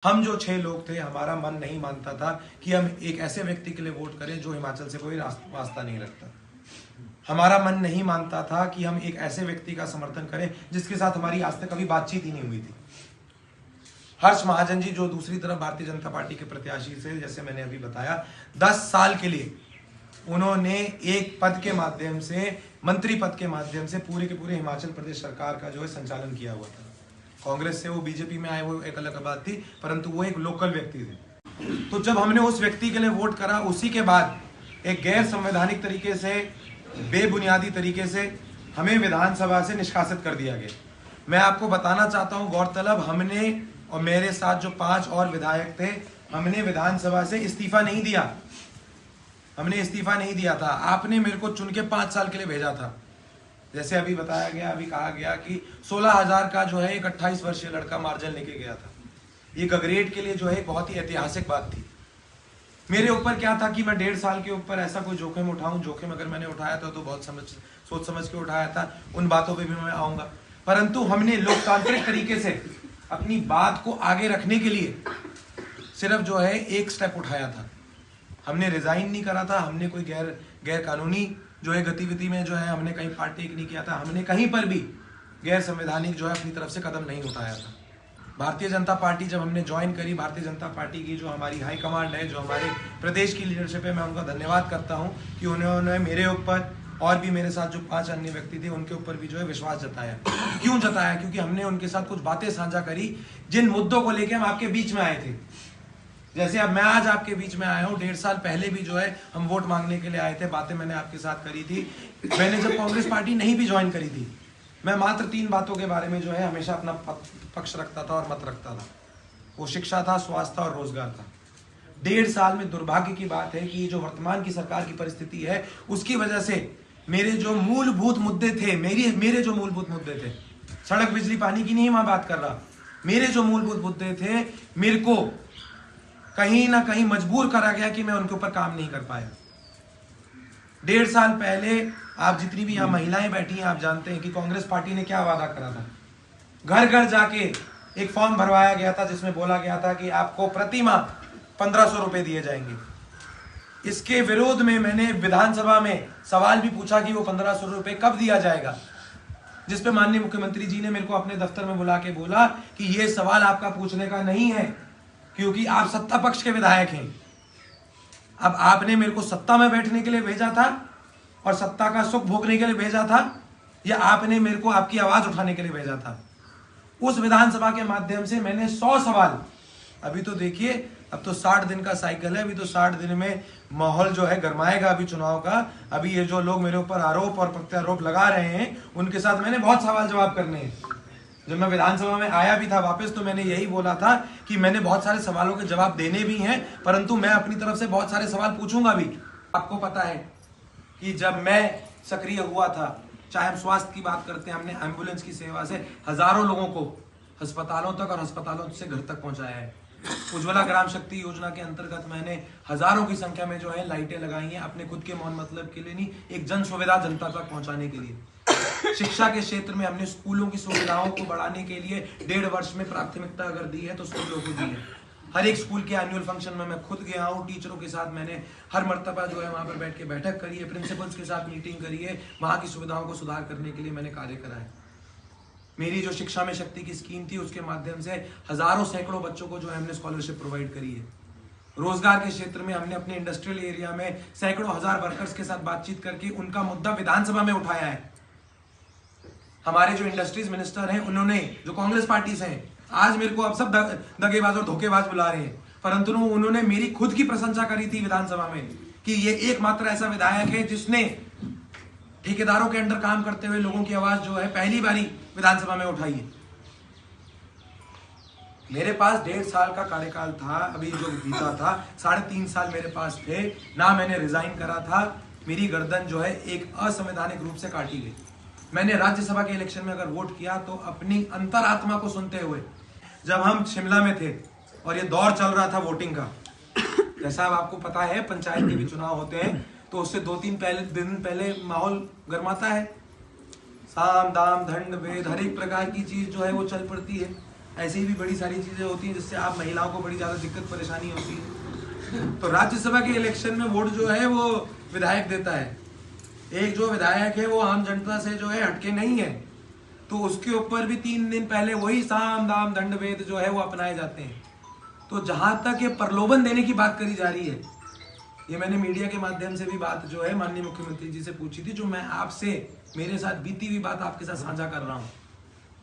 हम जो 6 लोग थे, हमारा मन नहीं मानता था कि हम एक ऐसे व्यक्ति के लिए वोट करें जो हिमाचल से कोई वास्ता नहीं रखता। हमारा मन नहीं मानता था कि हम एक ऐसे व्यक्ति का समर्थन करें जिसके साथ हमारी आज तक कभी बातचीत ही नहीं हुई थी। हर्ष महाजन जी जो दूसरी तरफ भारतीय जनता पार्टी के प्रत्याशी से, जैसे मैंने अभी बताया, 10 साल के लिए उन्होंने एक पद के माध्यम से, मंत्री पद के माध्यम से पूरे के पूरे हिमाचल प्रदेश सरकार का जो है संचालन किया हुआ था। कांग्रेस से वो बीजेपी में आए, वो एक अलग बात थी, परंतु वो एक लोकल व्यक्ति थे। तो जब हमने उस व्यक्ति के लिए वोट करा, उसी के बाद एक गैर संवैधानिक तरीके से, बेबुनियादी तरीके से हमें विधानसभा से निष्कासित कर दिया गया। मैं आपको बताना चाहता हूं, गौरतलब हमने और मेरे साथ जो 5 और विधायक थे, हमने विधानसभा से इस्तीफा नहीं दिया। हमने इस्तीफा नहीं दिया था। आपने मेरे को चुन के 5 साल के लिए भेजा था। जैसे अभी बताया गया, अभी कहा गया कि 16,000 का जो है एक 28 वर्षीय लड़का मार्जिन लेके गया था। ये गगरेट के लिए जो है बहुत ही ऐतिहासिक बात थी। मेरे ऊपर क्या था कि मैं 1.5 साल के ऊपर ऐसा कोई जोखिम उठाऊं। जोखिम अगर मैंने उठाया था तो बहुत सोच समझ के उठाया था। उन बातों पे भी मैं आऊंगा, परंतु हमने लोकतांत्रिक तरीके से अपनी बात को आगे रखने के लिए सिर्फ जो है एक स्टेप उठाया था। हमने रिजाइन नहीं करा था। हमने कोई गैर कानूनी जो है गतिविधि में जो है हमने कहीं पार्टेक नहीं किया था। हमने कहीं पर भी गैर संवैधानिक जो है अपनी तरफ से कदम नहीं उठाया था। भारतीय जनता पार्टी जब हमने ज्वाइन करी, भारतीय जनता पार्टी की जो हमारी हाई कमांड है, जो हमारे प्रदेश की लीडरशिप है, मैं उनका धन्यवाद करता हूं कि उन्होंने मेरे ऊपर और भी मेरे साथ जो 5 अन्य व्यक्ति थे उनके ऊपर भी जो है विश्वास जताया। क्यों जताया? क्योंकि हमने उनके साथ कुछ बातें साझा करी जिन मुद्दों को लेकर हम आपके बीच में आए थे। जैसे अब मैं आज आपके बीच में आया हूँ, 1.5 साल पहले भी जो है हम वोट मांगने के लिए आए थे, बातें मैंने आपके साथ करी थी। मैंने जब कांग्रेस पार्टी नहीं भी ज्वाइन करी थी, मैं मात्र 3 बातों के बारे में जो है हमेशा अपना पक्ष रखता था और मत रखता था। वो शिक्षा था, स्वास्थ्य और रोजगार था। 1.5 साल में दुर्भाग्य की बात है कि जो वर्तमान की सरकार की परिस्थिति है, उसकी वजह से मेरे जो मूलभूत मुद्दे थे, मेरे जो मूलभूत मुद्दे थे, सड़क बिजली पानी की नहीं मैं बात कर रहा, मेरे जो मूलभूत मुद्दे थे, मेरे को कहीं ना कहीं मजबूर करा गया कि मैं उनके ऊपर काम नहीं कर पाया। 1.5 साल पहले आप जितनी भी यहां महिलाएं बैठी हैं, आप जानते हैं कि कांग्रेस पार्टी ने क्या वादा करा था। घर घर जाके एक फॉर्म भरवाया गया था जिसमें बोला गया था कि आपको प्रति माह 1500 रुपए दिए जाएंगे। इसके विरोध में मैंने विधानसभा में सवाल भी पूछा कि वो 1500 रुपए कब दिया जाएगा, जिसपे माननीय मुख्यमंत्री जी ने मेरे को अपने दफ्तर में बुला के बोला कि ये सवाल आपका पूछने का नहीं है, क्योंकि आप सत्ता पक्ष के विधायक हैं। अब आपने मेरे को सत्ता में बैठने के लिए भेजा था और सत्ता का सुख भोगने के लिए भेजा था, या आपने मेरे को आपकी आवाज उठाने के लिए भेजा था? उस विधानसभा के माध्यम से मैंने 100 सवाल, अभी तो देखिए अब तो 60 दिन का साइकिल है, अभी तो 60 दिन में माहौल जो है गरमाएगा अभी चुनाव का। अभी ये जो लोग मेरे ऊपर आरोप और प्रत्यारोप लगा रहे हैं, उनके साथ मैंने बहुत सवाल जवाब करने हैं। जब मैं विधानसभा में आया भी था वापस, तो मैंने यही बोला था कि मैंने बहुत सारे सवालों के जवाब देने भी हैं, परंतु मैं अपनी तरफ से बहुत सारे सवाल पूछूंगा भी। आपको पता है कि जब मैं सक्रिय हुआ था, चाहे हम स्वास्थ्य की बात करते हैं, हमने एम्बुलेंस की सेवा से हजारों लोगों को अस्पतालों तक और अस्पतालों से घर तक पहुंचाया है। उज्ज्वला ग्राम शक्ति योजना के अंतर्गत मैंने हजारों की संख्या में जो है लाइटें लगाई हैं, अपने खुद के मौन मतलब के लिए नहीं, एक जन सुविधा जनता तक पहुंचाने के लिए। शिक्षा के क्षेत्र में हमने स्कूलों की सुविधाओं को बढ़ाने के लिए 1.5 वर्ष में प्राथमिकता अगर दी है तो स्कूलों को दी है। हर एक स्कूल के एनुअल फंक्शन में मैं खुद गया हूँ, टीचरों के साथ मैंने हर मर्तबा जो है वहां पर बैठ के बैठक करी है, प्रिंसिपल्स के साथ मीटिंग करी है, वहां की सुविधाओं को सुधार करने के लिए मैंने कार्य करा है। मेरी जो शिक्षा में शक्ति की स्कीम थी, उसके माध्यम से हजारों सैकड़ों बच्चों को जो है हमने स्कॉलरशिप प्रोवाइड करी है। रोजगार के क्षेत्र में हमने अपने इंडस्ट्रियल एरिया में सैकड़ों हजार वर्कर्स के साथ बातचीत करके उनका मुद्दा विधानसभा में उठाया है। हमारे जो इंडस्ट्रीज मिनिस्टर हैं, उन्होंने, जो कांग्रेस पार्टी से हैं, आज मेरे को अब सब दगेबाज और धोखेबाज बुला रहे हैं, परंतु उन्होंने मेरी खुद की प्रशंसा करी थी विधानसभा में कि ये एकमात्र ऐसा विधायक है जिसने ठेकेदारों के अंडर काम करते हुए लोगों की आवाज जो है पहली बारी विधानसभा में उठाई है। मेरे पास 1.5 साल का कार्यकाल था, अभी जो बीता था, 3.5 साल मेरे पास थे ना। मैंने रिजाइन करा था, मेरी गर्दन जो है एक असंवैधानिक रूप से काटी गई। मैंने राज्यसभा के इलेक्शन में अगर वोट किया तो अपनी अंतरात्मा को सुनते हुए, जब हम शिमला में थे और ये दौर चल रहा था वोटिंग का, जैसा अब आपको पता है पंचायत के भी चुनाव होते हैं, तो उससे 2-3 दिन पहले माहौल गर्माता है। साम दाम दंड भेद हर एक प्रकार की चीज जो है वो चल पड़ती है। ऐसी भी बड़ी सारी चीजें होती हैं जिससे आप महिलाओं को बड़ी ज्यादा दिक्कत परेशानी होती है। तो राज्यसभा के इलेक्शन में वोट जो है वो विधायक देता है। एक जो विधायक है वो आम जनता से जो है हटके नहीं है, तो उसके ऊपर भी 3 दिन पहले वही साम दाम दंड भेद जो है वो अपनाए जाते हैं। तो जहां तक ये प्रलोभन देने की बात करी जा रही है, ये मैंने मीडिया के माध्यम से भी बात जो है माननीय मुख्यमंत्री जी से पूछी थी, जो मैं आपसे मेरे साथ बीती हुई बात आपके साथ साझा कर रहा हूँ।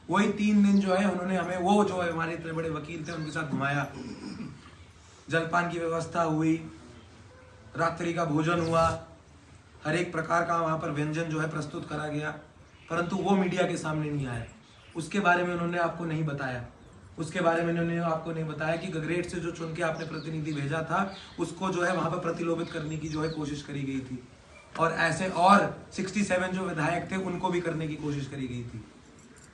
वही 3 दिन जो है उन्होंने हमें, वो जो है हमारे इतने बड़े वकील थे उनके साथ घुमाया, जलपान की व्यवस्था हुई, रात्रि का भोजन हुआ, हर एक प्रकार का वहां पर व्यंजन जो है प्रस्तुत करा गया, परंतु वो मीडिया के सामने नहीं आया। उसके बारे में उन्होंने आपको नहीं बताया। उसके बारे में उन्होंने आपको नहीं बताया कि गगरेट से जो चुन के आपने प्रतिनिधि भेजा था उसको जो है वहां पर प्रतिलोभित करने की जो है कोशिश करी गई थी, और ऐसे और 67 जो विधायक थे उनको भी करने की कोशिश करी गई थी।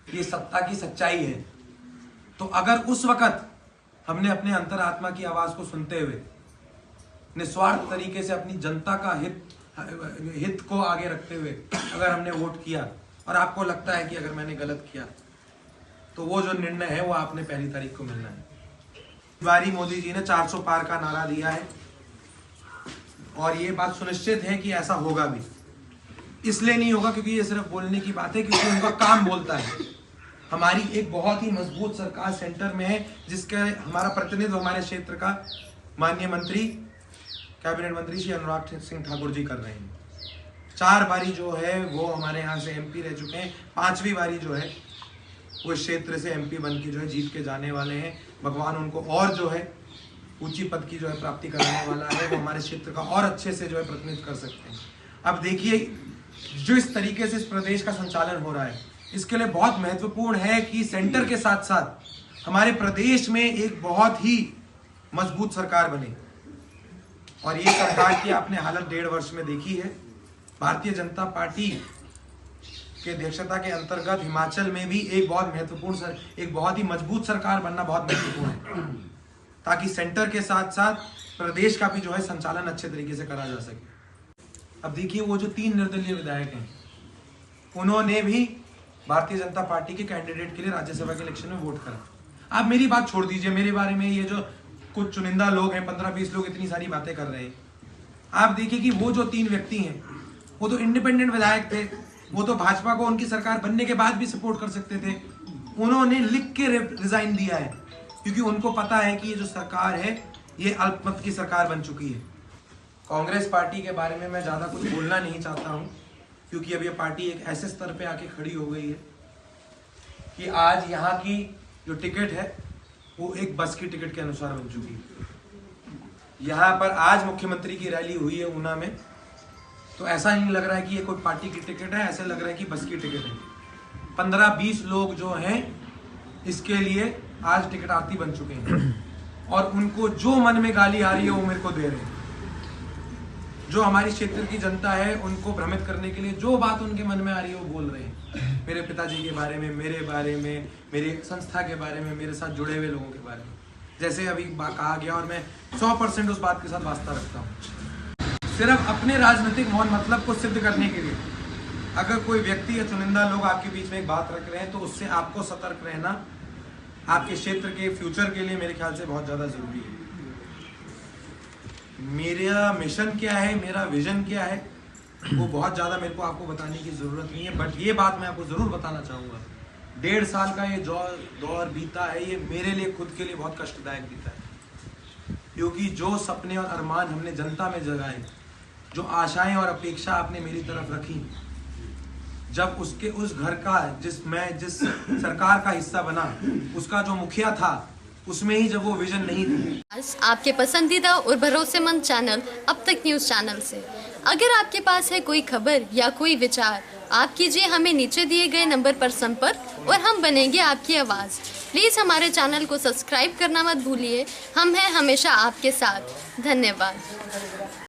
ये सत्ता की सच्चाई है। तो अगर उस वक्त हमने अपने अंतरात्मा की आवाज को सुनते हुए निस्वार्थ तरीके से अपनी जनता का हित को आगे रखते हुए अगर हमने वोट किया, और आपको लगता है कि अगर मैंने गलत किया, तो वो जो निर्णय है वो आपने 1 तारीख को मिलना है। तिवारी मोदी जी ने 400 पार का नारा दिया है, और ये बात सुनिश्चित है कि ऐसा होगा भी। इसलिए नहीं होगा क्योंकि ये सिर्फ बोलने की बात है, क्योंकि उनका काम बोलता है। हमारी एक बहुत ही मजबूत सरकार सेंटर में है, जिसके हमारा प्रतिनिधित्व हमारे क्षेत्र का माननीय मंत्री, कैबिनेट मंत्री श्री अनुराग सिंह ठाकुर जी कर रहे हैं। 4 बारी जो है वो हमारे यहाँ से MP रह चुके हैं। 5वीं बारी जो है वो क्षेत्र से MP बन के जो है जीत के जाने वाले हैं। भगवान उनको और जो है ऊंची पद की जो है प्राप्ति कराने वाला है। वो हमारे क्षेत्र का और अच्छे से जो है प्रतिनिधित्व कर सकते हैं। अब देखिए, जो इस तरीके से इस प्रदेश का संचालन हो रहा है, इसके लिए बहुत महत्वपूर्ण है कि सेंटर के साथ साथ हमारे प्रदेश में एक बहुत ही मजबूत सरकार बने। और ये सरकार की आपने हालत 1.5 वर्ष में देखी है। भारतीय जनता पार्टी के अध्यक्षता के अंतर्गत हिमाचल में भी एक बहुत ही मजबूत सरकार बनना बहुत महत्वपूर्ण है, ताकि सेंटर के साथ साथ प्रदेश का भी जो है संचालन अच्छे तरीके से करा जा सके। अब देखिए, वो जो 3 निर्दलीय विधायक हैं, उन्होंने भी भारतीय जनता पार्टी के कैंडिडेट के लिए राज्यसभा के इलेक्शन में वोट करा। आप मेरी बात छोड़ दीजिए, मेरे बारे में ये जो कुछ चुनिंदा लोग हैं, 15-20 लोग इतनी सारी बातें कर रहे हैं। आप देखिए कि वो जो 3 व्यक्ति हैं, वो तो इंडिपेंडेंट विधायक थे, वो तो भाजपा को उनकी सरकार बनने के बाद भी सपोर्ट कर सकते थे। उन्होंने लिख के रिजाइन दिया है, क्योंकि उनको पता है कि ये जो सरकार है ये अल्पमत की सरकार बन चुकी है। कांग्रेस पार्टी के बारे में मैं ज्यादा कुछ बोलना नहीं चाहता हूं, क्योंकि अब ये पार्टी एक ऐसे स्तर पे आके खड़ी हो गई है कि आज यहाँ की जो टिकट है वो एक बस की टिकट के अनुसार बन चुकी है। यहाँ पर आज मुख्यमंत्री की रैली हुई है ऊना में, तो ऐसा नहीं लग रहा है कि ये कोई पार्टी की टिकट है, ऐसा लग रहा है कि बस की टिकट है। 15-20 लोग जो हैं इसके लिए आज टिकट आरती बन चुके हैं, और उनको जो मन में गाली आ रही है वो मेरे को दे रहे हैं। जो हमारी क्षेत्र की जनता है उनको भ्रमित करने के लिए जो बात उनके मन में आ रही है वो बोल रहे हैं, मेरे पिताजी के बारे में, मेरे बारे में, मेरी संस्था के बारे में, मेरे साथ जुड़े हुए लोगों के बारे में, जैसे अभी कहा गया, और मैं 100% उस बात के साथ वास्ता रखता हूँ। सिर्फ अपने राजनीतिक मौन मतलब को सिद्ध करने के लिए अगर कोई व्यक्ति या चुनिंदा लोग आपके बीच में एक बात रख रहे हैं, तो उससे आपको सतर्क रहना आपके क्षेत्र के फ्यूचर के लिए मेरे ख्याल से बहुत ज़्यादा ज़रूरी है। मेरा मिशन क्या है, मेरा विजन क्या है, वो बहुत ज़्यादा मेरे को आपको बताने की ज़रूरत नहीं है, बट ये बात मैं आपको ज़रूर बताना चाहूँगा। 1.5 साल का ये दौर बीता है, ये मेरे लिए खुद के लिए बहुत कष्टदायक बीता है, क्योंकि जो सपने और अरमान हमने जनता में जगाए, जो आशाएं और अपेक्षा आपने मेरी तरफ रखी, जब उसके उस घर का जिस सरकार का हिस्सा बना, उसका जो मुखिया था, उसमें ही जब वो विजन नहीं थी। आपके पसंदीदा और भरोसेमंद चैनल अब तक न्यूज़ चैनल से अगर आपके पास है कोई खबर या कोई विचार, आप कीजिए हमें नीचे दिए गए नंबर पर संपर्क और हम बनेंगे आपकी आवाज़। प्लीज़ हमारे चैनल को सब्सक्राइब करना मत भूलिए। हम हैं हमेशा आपके साथ। धन्यवाद।